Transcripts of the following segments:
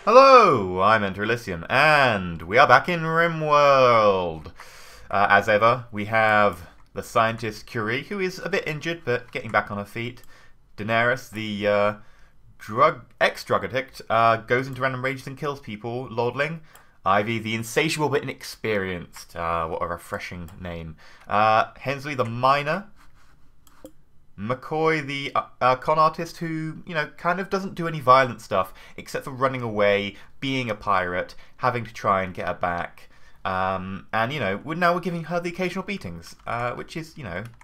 Hello, I'm EnterElysium, and we are back in RimWorld. As ever, we have the scientist Curie, who is a bit injured but getting back on her feet. Daenerys, the ex-drug addict, goes into random rages and kills people, lordling. Ivy, the insatiable but inexperienced. What a refreshing name. Hensley, the miner. McCoy, the con artist who, kind of doesn't do any violent stuff except for running away, being a pirate, having to try and get her back. And, we're giving her the occasional beatings, which is,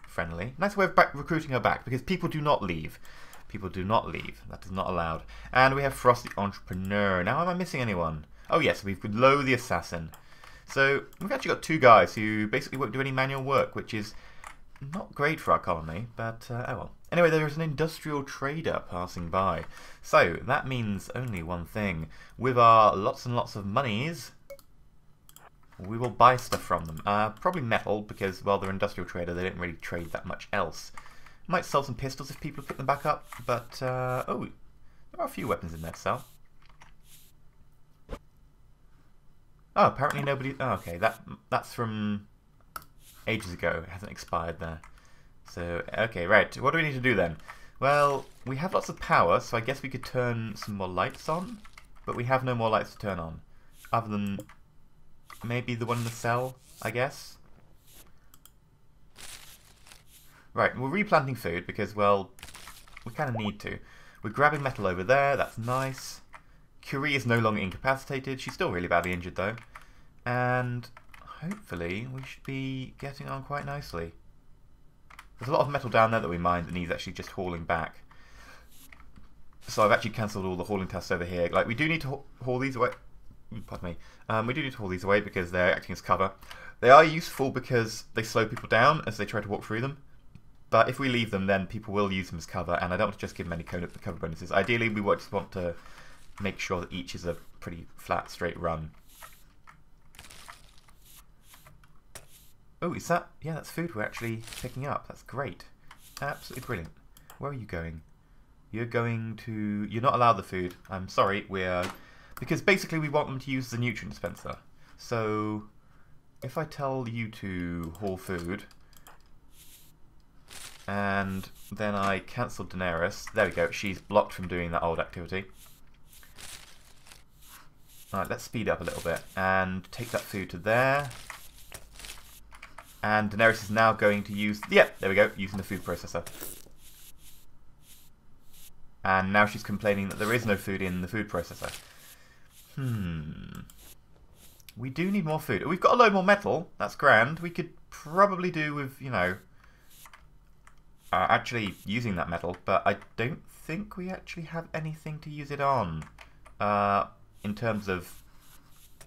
friendly. Nice way of recruiting her back, because people do not leave. People do not leave. That is not allowed. And we have Frost, the entrepreneur. Now, am I missing anyone? Oh, yes, we've got Low, the assassin. So, we've actually got two guys who basically won't do any manual work, which is not great for our colony, but oh well. Anyway, there is an industrial trader passing by. So, that means only one thing. With our lots and lots of monies, we will buy stuff from them. Probably metal, because, well, they're an industrial trader, they don't really trade that much else. Might sell some pistols if people pick them back up, but, oh, there are a few weapons in there to sell. Oh, apparently nobody... Oh, okay, that's from ages ago. It hasn't expired there. So, okay, right. What do we need to do then? Well, we have lots of power, so I guess we could turn some more lights on. But we have no more lights to turn on. Other than maybe the one in the cell, I guess. Right, we're replanting food because, well, we kind of need to. We're grabbing metal over there. That's nice. Curie is no longer incapacitated. She's still really badly injured, though. And hopefully we should be getting on quite nicely. There's a lot of metal down there that we mined that needs actually just hauling back. So I've actually cancelled all the hauling tests over here. Like, we do need to haul these away. Pardon me. We do need to haul these away because they're acting as cover. They are useful because they slow people down as they try to walk through them. But if we leave them, then people will use them as cover, and I don't want to just give them any cover bonuses. Ideally, we just want to make sure that each is a pretty flat, straight run. Oh, is that... Yeah, that's food we're actually picking up. That's great. Absolutely brilliant. Where are you going? You're going to... You're not allowed the food. I'm sorry, we're... Because basically we want them to use the nutrient dispenser. So, if I tell you to haul food, and then I cancel Daenerys, there we go, she's blocked from doing that old activity. Alright, let's speed up a little bit, and take that food to there. And Daenerys is now going to use... Yeah, there we go, using the food processor. And now she's complaining that there is no food in the food processor. We do need more food. We've got a load more metal. That's grand. We could probably do with, actually using that metal. But I don't think we actually have anything to use it on. In terms of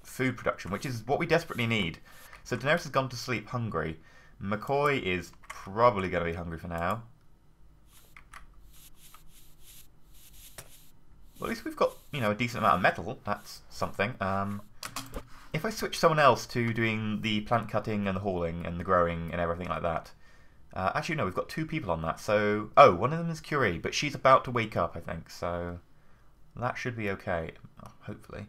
food production, which is what we desperately need. So Daenerys has gone to sleep hungry. McCoy is probably going to be hungry for now. Well, at least we've got, a decent amount of metal. That's something. If I switch someone else to doing the plant cutting and the hauling and the growing and everything like that. Actually, no, we've got two people on that. So, oh, one of them is Curie, but she's about to wake up, I think. So, that should be okay, hopefully.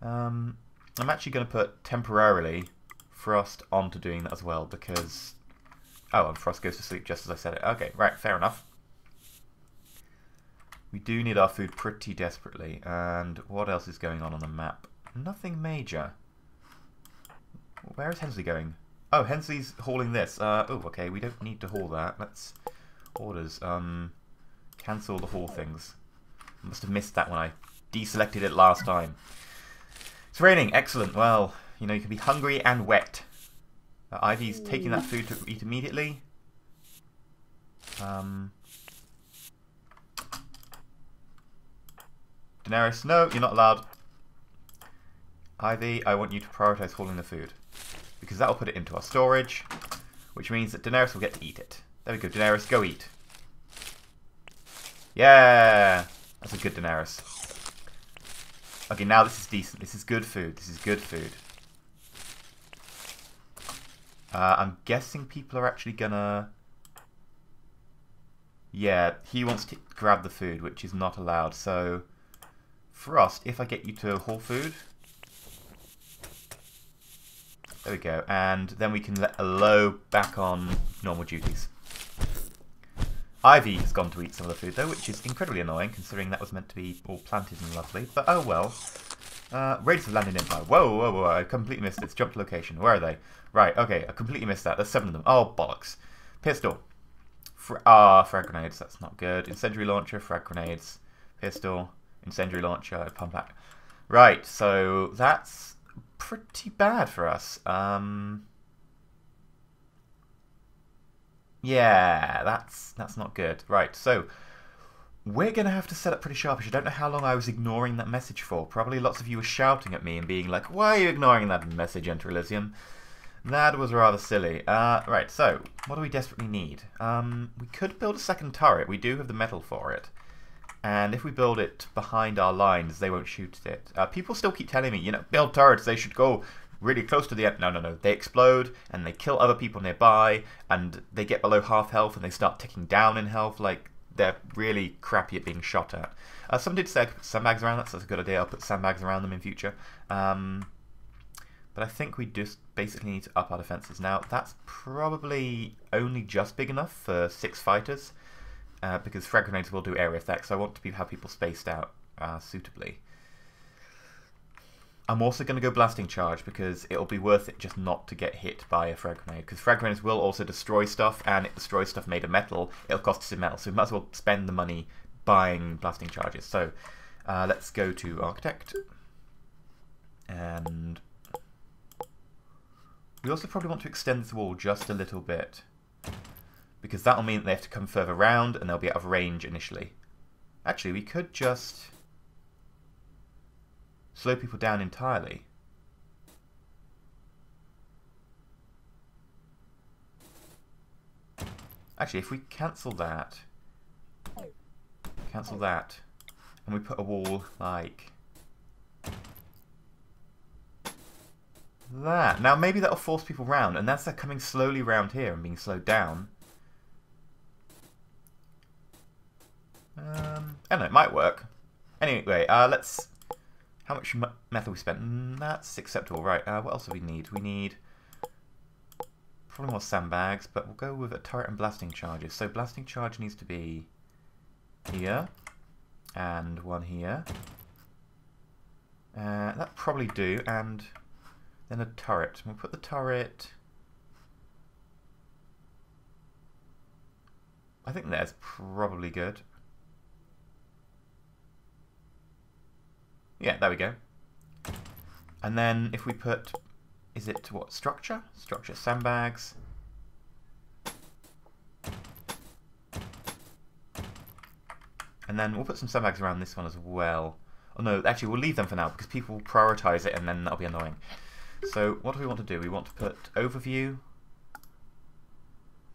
I'm actually going to put temporarily Frost onto doing that as well, because... Oh, and Frost goes to sleep just as I said it. Okay, right, fair enough. We do need our food pretty desperately, and what else is going on the map? Nothing major. Where is Hensley going? Oh, Hensley's hauling this. Oh, okay, we don't need to haul that. Let's... Orders. Cancel the haul things. I must have missed that when I deselected it last time. It's raining. Excellent. Well, you can be hungry and wet. Ivy's taking that food to eat immediately. Daenerys, no, you're not allowed. Ivy, I want you to prioritise hauling the food. Because that will put it into our storage. Which means that Daenerys will get to eat it. There we go, Daenerys, go eat. Yeah! That's a good Daenerys. Okay, now this is decent. This is good food. This is good food. I'm guessing people are actually gonna... Yeah, he wants to grab the food, which is not allowed. So Frost, if I get you to haul food. There we go. And then we can let Aloe back on normal duties. Ivy has gone to eat some of the food, though, which is incredibly annoying, considering that was meant to be all planted and lovely. But oh well. Raiders of Landing Empire. Whoa, whoa, whoa, I completely missed it. Jump to location. Where are they? Right, okay, I completely missed that. There's 7 of them. Oh, bollocks. Pistol. Frag grenades, that's not good. Incendiary launcher, frag grenades. Pistol, incendiary launcher, pump back. Right, so that's pretty bad for us. Yeah, that's not good. Right, so we're going to have to set up pretty sharpish. I don't know how long I was ignoring that message for. Probably lots of you were shouting at me and being like, why are you ignoring that message, EnterElysium? That was rather silly. Right, so what do we desperately need? We could build a second turret. We do have the metal for it. And if we build it behind our lines, they won't shoot it. People still keep telling me, you know, build turrets, they should go really close to the end. No, no, no. They explode, and they kill other people nearby, and they get below half health, and they start ticking down in health. Like, they're really crappy at being shot at. Some did say I could put sandbags around that, so that's a good idea. I'll put sandbags around them in future. But I think we just basically need to up our defences. Now, that's probably only just big enough for 6 fighters, because frag grenades will do area effects, so I want to have people spaced out suitably. I'm also going to go blasting charge because it'll be worth it just not to get hit by a frag grenade, because frag grenades will also destroy stuff, and it destroys stuff made of metal. It'll cost us in metal, so we might as well spend the money buying blasting charges. So let's go to Architect, and we also probably want to extend this wall just a little bit, because that'll mean that they have to come further round and they'll be out of range initially. Actually, we could just slow people down entirely. Actually, if we cancel that, and we put a wall like that. Now maybe that'll force people round, and that's coming slowly round here and being slowed down. I don't know, it might work. Anyway, let's... How much metal we spent? That's acceptable, right. What else do we need? We need probably more sandbags, but we'll go with a turret and blasting charges. So blasting charge needs to be here, and one here. That'll probably do, and then a turret. We'll put the turret... I think that's probably good. Yeah, there we go. And then if we put, is it what, structure? Structure, sandbags. And then we'll put some sandbags around this one as well. Oh no, actually we'll leave them for now because people will prioritize it and then that'll be annoying. So what do we want to do? We want to put overview.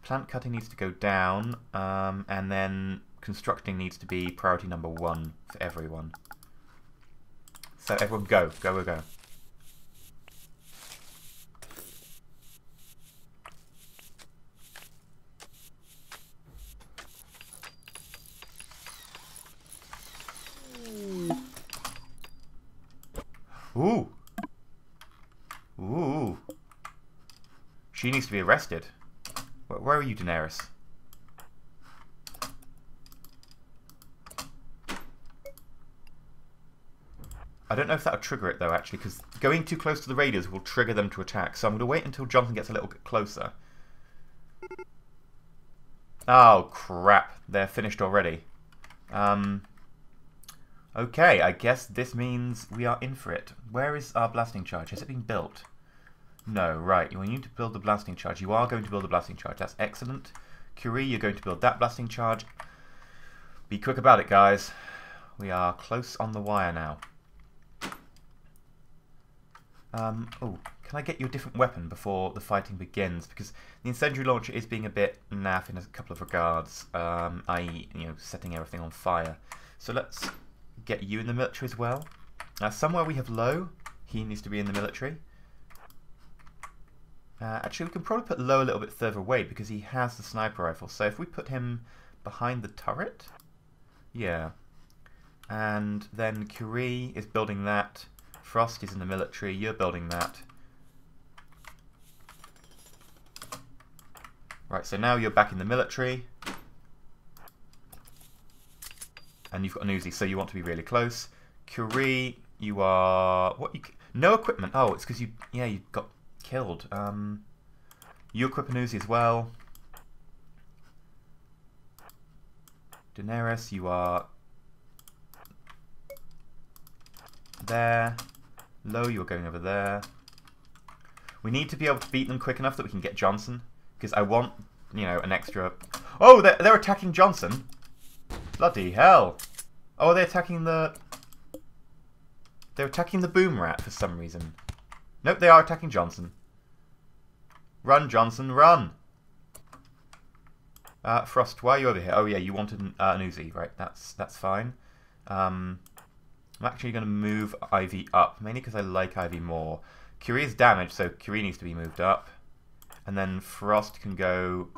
Plant cutting needs to go down, and then constructing needs to be priority number 1 for everyone. So everyone go, go, go, go. Ooh. Ooh. She needs to be arrested. Where are you, Daenerys? I don't know if that'll trigger it though, actually, because going too close to the raiders will trigger them to attack. So I'm going to wait until Jonathan gets a little bit closer. Oh, crap. They're finished already. Okay, I guess this means we are in for it. Where is our blasting charge? Has it been built? No, right. We need to build the blasting charge. You are going to build a blasting charge. That's excellent. Curie, you're going to build that blasting charge. Be quick about it, guys. We are close on the wire now. Oh, can I get you a different weapon before the fighting begins? Because the incendiary launcher is being a bit naff in a couple of regards, i.e., you know, setting everything on fire. So let's get you in the military as well. Somewhere we have Low, he needs to be in the military. Actually, we can probably put Low a little bit further away because he has the sniper rifle. So if we put him behind the turret, yeah. And then Curie is building that. Frost is in the military. You're building that. Right, so now you're back in the military. And you've got an Uzi, so you want to be really close. Curie, you are... what? No equipment. Oh, it's because you got killed. You equip an Uzi as well. Daenerys, you are there. Low, you're going over there. We need to be able to beat them quick enough that we can get Johnson. Because I want, an extra... Oh, they're attacking Johnson. Bloody hell. Oh, they're attacking the... They're attacking the boom rat for some reason. Nope, they are attacking Johnson. Run, Johnson, run! Frost, why are you over here? Oh yeah, you wanted an Uzi, right? That's fine. I'm actually going to move Ivy up, mainly because I like Ivy more. Curie is damaged, so Curie needs to be moved up. And then Frost can go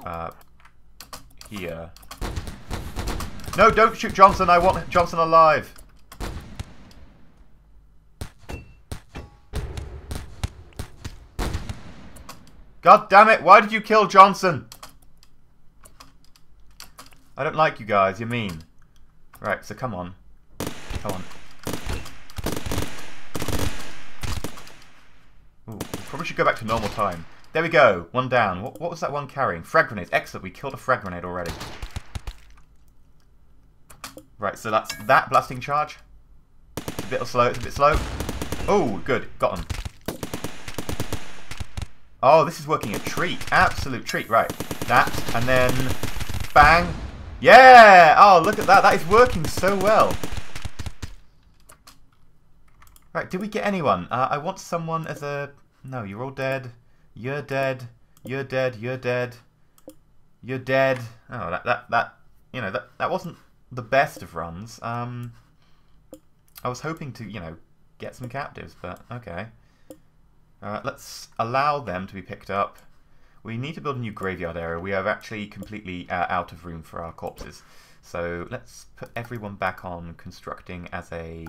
here. No, don't shoot Johnson! I want Johnson alive! God damn it, why did you kill Johnson? I don't like you guys, you're mean. Right, so come on. Come on. Ooh, we probably should go back to normal time. There we go, one down. What was that one carrying? Frag grenades. Excellent, we killed a frag grenade already. Right, so that's that blasting charge. It's a bit slow, it's a bit slow. Oh, good, got him. Oh, this is working a treat. Absolute treat. Right. That. And then... bang. Yeah! Oh, look at that. That is working so well. Right. Did we get anyone? I want someone as a... No, you're all dead. You're dead. You're dead. You're dead. You're dead. Oh, that wasn't the best of runs. I was hoping to, get some captives, but okay. Let's allow them to be picked up. We need to build a new graveyard area. We are actually completely out of room for our corpses. So let's put everyone back on constructing as a...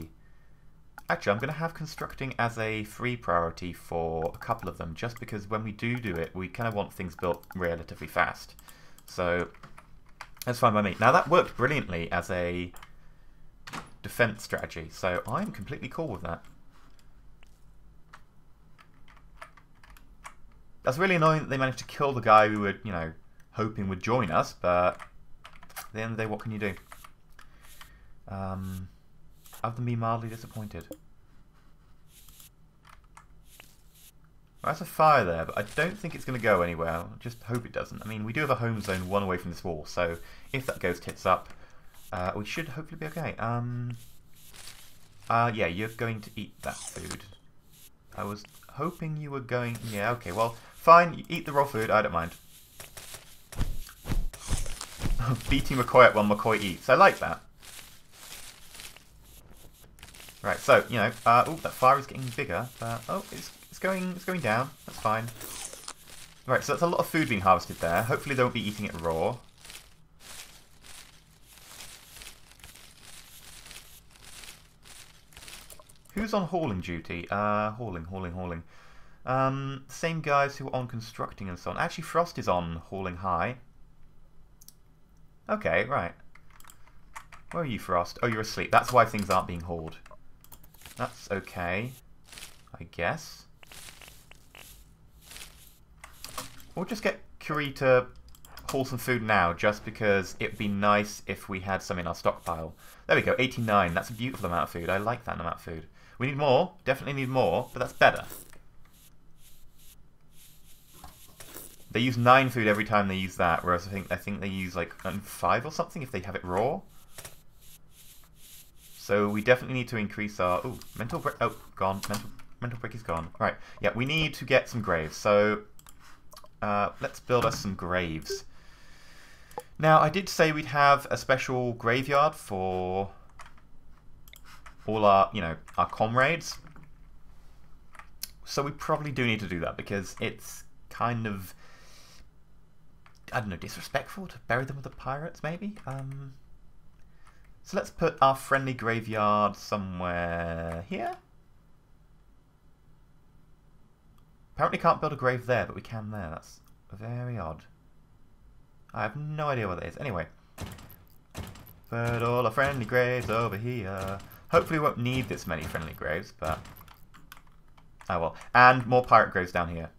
Actually, I'm going to have constructing as a free priority for a couple of them, just because when we do it, we kind of want things built relatively fast. So that's fine by me. Now that worked brilliantly as a defense strategy, so I'm completely cool with that. That's really annoying that they managed to kill the guy we were, hoping would join us, but at the end of the day, what can you do? Other than be mildly disappointed. Well, that's a fire there, but I don't think it's going to go anywhere. I just hope it doesn't. I mean, we do have a home zone one away from this wall, so if that goes tits up, we should hopefully be okay. Yeah, you're going to eat that food. I was hoping you were going... Yeah, okay, well, fine, you eat the raw food, I don't mind. Beating McCoy up while McCoy eats, I like that. Right, so, oh, that fire is getting bigger. Oh, it's going down, that's fine. Right, so that's a lot of food being harvested there. Hopefully they won't be eating it raw. Who's on hauling duty? Hauling. Same guys who are on constructing and so on. Actually, Frost is on hauling high. Okay, right. Where are you, Frost? Oh, you're asleep. That's why things aren't being hauled. That's okay, I guess. We'll just get Curie to haul some food now, just because it'd be nice if we had some in our stockpile. There we go, 89. That's a beautiful amount of food. I like that amount of food. We need more, definitely need more, but that's better. They use 9 food every time they use that, whereas I think they use like 5 or something if they have it raw. So we definitely need to increase our... Oh, mental brick... Oh, gone. Mental brick is gone. Right, yeah, we need to get some graves. So let's build us some graves. Now, I did say we'd have a special graveyard for all our, our comrades. So we probably do need to do that because it's kind of, I don't know, disrespectful to bury them with the pirates, maybe? So let's put our friendly graveyard somewhere here. Apparently can't build a grave there, but we can there. That's very odd. I have no idea what that is. Anyway. Put all our friendly graves over here. Hopefully we won't need this many friendly graves, but... oh well. And more pirate graves down here.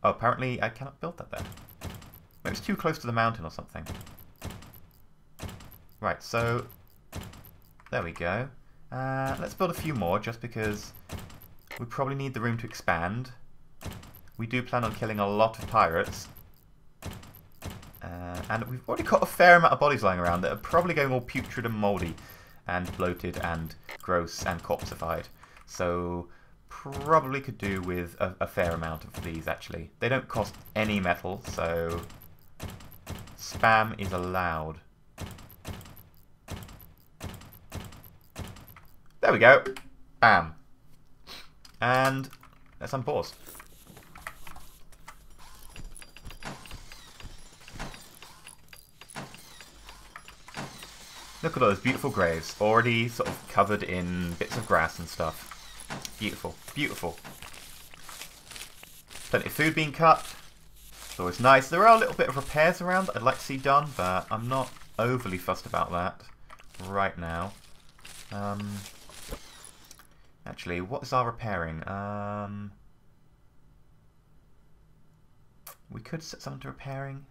Oh, apparently I cannot build that there. Maybe it's too close to the mountain or something. Right, so... there we go. Let's build a few more, just because we probably need the room to expand. We do plan on killing a lot of pirates. And we've already got a fair amount of bodies lying around that are probably going all putrid and mouldy and bloated and gross and corpseified. So probably could do with a fair amount of these, actually. They don't cost any metal, so spam is allowed. There we go. Bam. And let's unpause. Look at all those beautiful graves, already sort of covered in bits of grass and stuff. Beautiful, beautiful. Plenty of food being cut. It's always nice. There are a little bit of repairs around that I'd like to see done, but I'm not overly fussed about that right now. Actually, what is our repairing? We could set someone to repairing.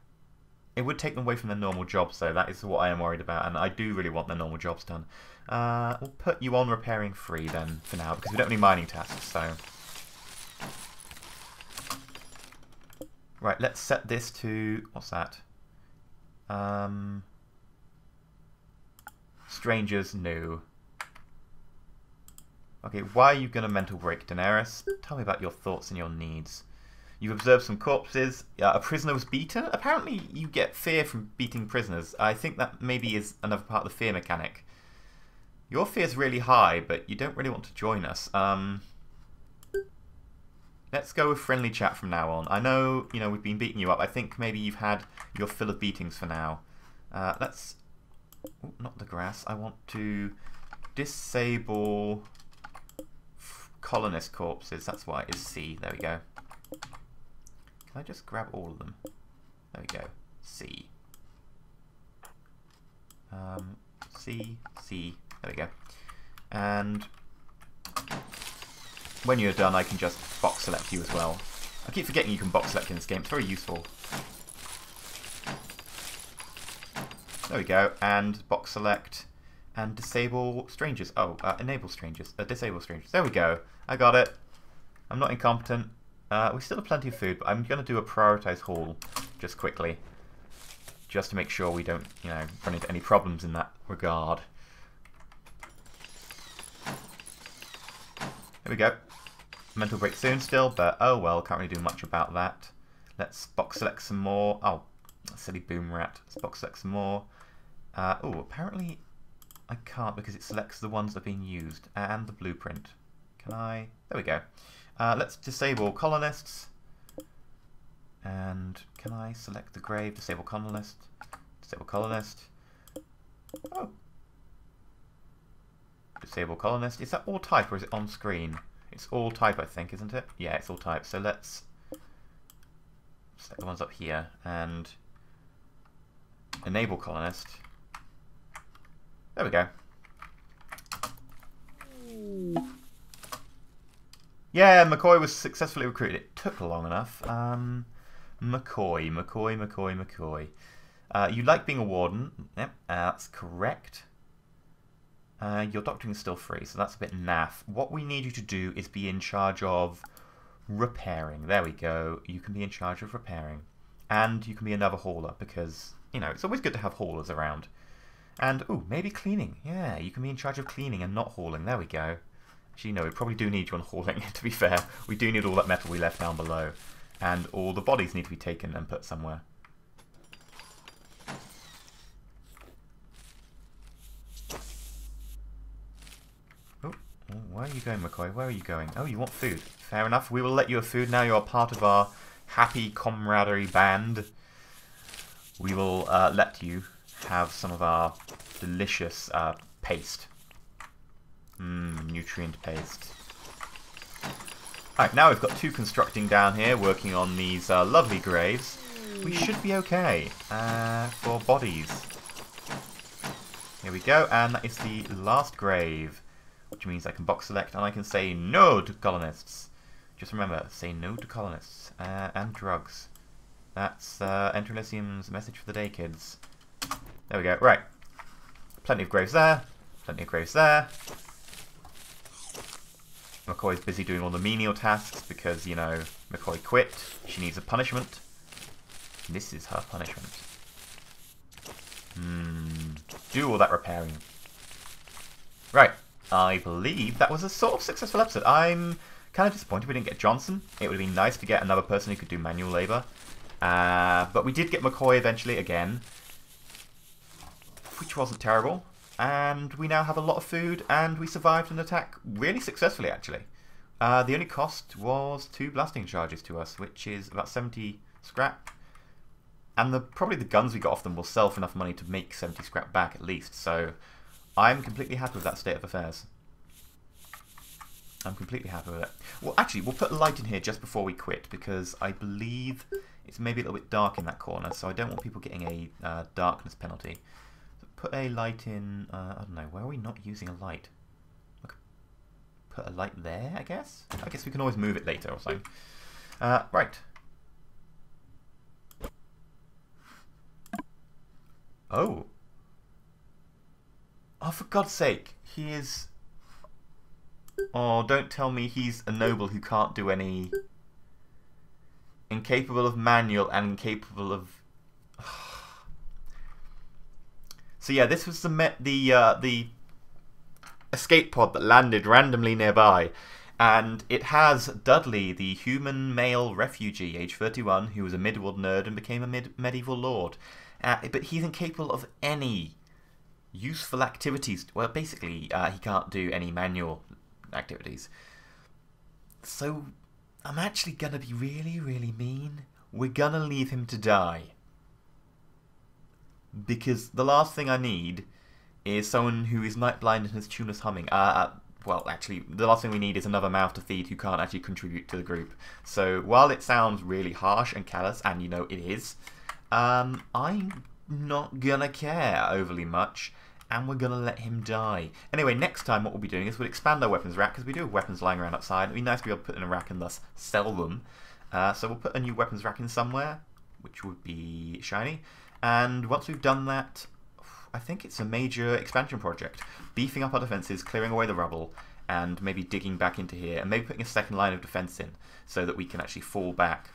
It would take them away from their normal jobs, though. That is what I am worried about, and I do really want their normal jobs done. We'll put you on repairing free, then, for now, because we don't have any mining tasks, so... right, let's set this to... what's that? Strangers, no. Okay, why are you going to mental break, Daenerys? Tell me about your thoughts and your needs. You've observed some corpses. A prisoner was beaten. Apparently you get fear from beating prisoners. I think that maybe is another part of the fear mechanic. Your fear's really high, but you don't really want to join us. Let's go with friendly chat from now on. I know, you know, we've been beating you up. I think maybe you've had your fill of beatings for now. Let's... ooh, not the grass. I want to disable colonist corpses. That's why it is C. There we go. Can I just grab all of them? There we go. C. C, C. There we go. And when you're done, I can just box select you as well. I keep forgetting you can box select in this game. It's very useful. There we go. And box select and disable strangers. Oh, enable strangers. Disable strangers. There we go. I got it. I'm not incompetent. We still have plenty of food, but I'm going to do a prioritise haul just quickly. Just to make sure we don't, you know, run into any problems in that regard. There we go. Mental break soon still, but oh well, can't really do much about that. Let's box select some more. Oh, silly boom rat. Let's box select some more. Oh, apparently I can't because it selects the ones that are being used and the blueprint. Can I? There we go. Let's disable colonists. And can I select the grave? Disable colonist. Disable colonist. Oh. Disable colonist. Is that all type or is it on screen? It's all type, I think, isn't it? Yeah, it's all type. So let's select the ones up here and enable colonist. There we go. Yeah, McCoy was successfully recruited. It took long enough. McCoy. You like being a warden. Yep, that's correct. Your doctoring is still free, so that's a bit naff. What we need you to do is be in charge of repairing. There we go. You can be in charge of repairing. And you can be another hauler, because, you know, it's always good to have haulers around. And, ooh, maybe cleaning. Yeah, you can be in charge of cleaning and not hauling. There we go. Actually, no, we probably do need you on hauling, to be fair. We do need all that metal we left down below. And all the bodies need to be taken and put somewhere. Oh, where are you going, McCoy? Where are you going? Oh, you want food. Fair enough. We will let you have food now. You are part of our happy camaraderie band. we will let you have some of our delicious paste. Nutrient paste. Alright, now we've got 2 constructing down here, working on these lovely graves. We should be okay for bodies. Here we go, and that is the last grave, which means I can box select and I can say no to colonists. Just remember, say no to colonists and drugs. That's EnterElysium's message for the day, kids. There we go. Right. Plenty of graves there. Plenty of graves there. McCoy's busy doing all the menial tasks because, you know, McCoy quit. She needs a punishment. This is her punishment. Do all that repairing. Right. I believe that was a sort of successful episode. I'm kind of disappointed we didn't get Johnson. It would have been nice to get another person who could do manual labour. But we did get McCoy eventually again, which wasn't terrible. And we now have a lot of food, and we survived an attack really successfully, actually. The only cost was 2 blasting charges to us, which is about 70 scrap. And probably the guns we got off them will sell for enough money to make 70 scrap back at least. So I'm completely happy with that state of affairs. I'm completely happy with it. Well, actually, we'll put a light in here just before we quit, because I believe it's maybe a little bit dark in that corner, so I don't want people getting a darkness penalty. So put a light in, I don't know, where are we not using a light? Put a light there, I guess? I guess we can always move it later or something. Right. Oh. Oh, for God's sake. He is... Oh, don't tell me he's a noble who can't do any... Incapable of manual and incapable of... So yeah, this was the escape pod that landed randomly nearby. And it has Dudley, the human male refugee, age 31, who was a mid-world nerd and became a medieval lord. But he's incapable of any useful activities. Well, basically, he can't do any manual activities. So, I'm actually going to be really, really mean. We're going to leave him to die. Because the last thing I need is someone who is night blind and has tuneless humming. Well, actually, the last thing we need is another mouth to feed who can't actually contribute to the group. So, while it sounds really harsh and callous, and you know it is, I'm not gonna care overly much, and we're gonna let him die. Anyway, next time what we'll be doing is we'll expand our weapons rack, because we do have weapons lying around outside. It'd be nice to be able to put in a rack and thus sell them. So we'll put a new weapons rack in somewhere, which would be shiny. And once we've done that, I think it's a major expansion project. Beefing up our defences, clearing away the rubble, and maybe digging back into here, and maybe putting a second line of defence in, so that we can actually fall back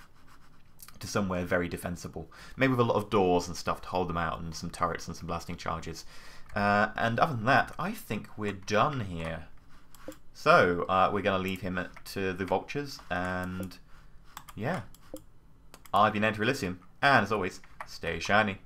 to somewhere very defensible. Maybe with a lot of doors and stuff to hold them out, and some turrets and some blasting charges. And other than that, I think we're done here. So, we're going to leave him to the vultures, and yeah. I've been EnterElysium, and as always, stay shiny.